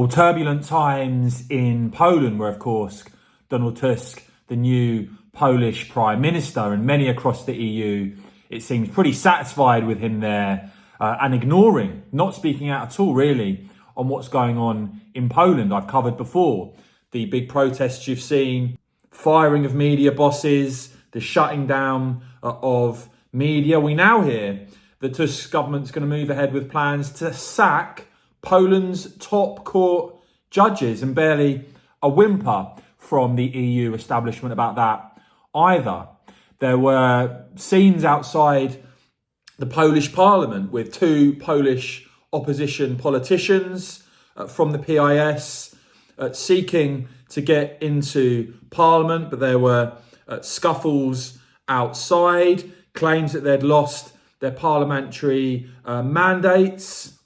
Well, turbulent times in Poland, where, of course, Donald Tusk, the new Polish Prime Minister, and many across the EU, it seems pretty satisfied with him there and ignoring, not speaking out at all, really, on what's going on in Poland. I've covered before the big protests you've seen, firing of media bosses, the shutting down of media. We now hear that Tusk's government's going to move ahead with plans to sack Poland's top court judges, and barely a whimper from the EU establishment about that either. There were scenes outside the Polish parliament with two Polish opposition politicians from the PIS seeking to get into parliament, but there were scuffles outside, claims that they'd lost their parliamentary mandates.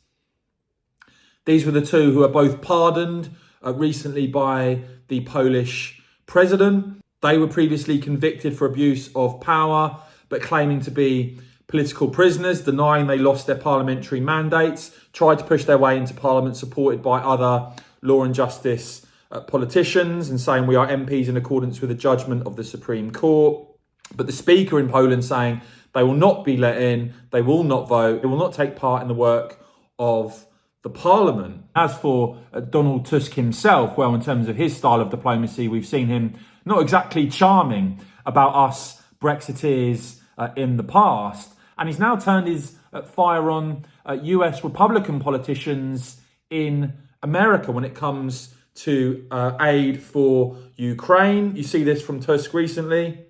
These were the two who are both pardoned recently by the Polish president. They were previously convicted for abuse of power, but claiming to be political prisoners, denying they lost their parliamentary mandates, tried to push their way into parliament supported by other law and justice politicians and saying we are MPs in accordance with the judgment of the Supreme Court. But the speaker in Poland saying they will not be let in, they will not vote, they will not take part in the work of the parliament. As for Donald Tusk himself, well, in terms of his style of diplomacy, we've seen him not exactly charming about us Brexiteers in the past. And he's now turned his fire on US Republican politicians in America when it comes to aid for Ukraine. You see this from Tusk recently,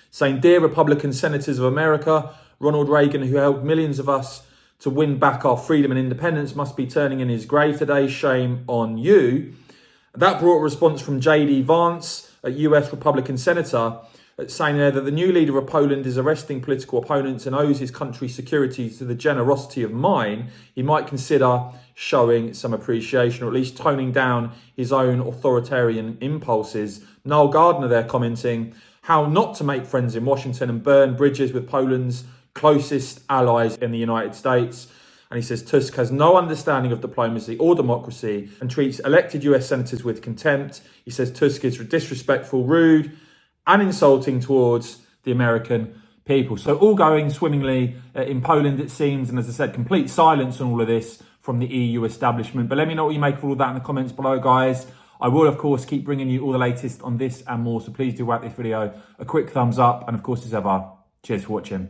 saying, "Dear Republican senators of America, Ronald Reagan, who helped millions of us to win back our freedom and independence, must be turning in his grave today. Shame on you." That brought a response from J.D. Vance, a US Republican senator, saying there that the new leader of Poland is arresting political opponents and owes his country's security to the generosity of mine. He might consider showing some appreciation, or at least toning down his own authoritarian impulses. Noel Gardner there commenting how not to make friends in Washington and burn bridges with Poland's closest allies in the United States. And he says Tusk has no understanding of diplomacy or democracy and treats elected US senators with contempt. He says Tusk is disrespectful, rude and insulting towards the American people. So all going swimmingly in Poland, it seems. And as I said, complete silence on all of this from the EU establishment. But let me know what you make of all of that in the comments below, guys. I will, of course, keep bringing you all the latest on this and more. So please do whack this video a quick thumbs up. And of course, as ever, cheers for watching.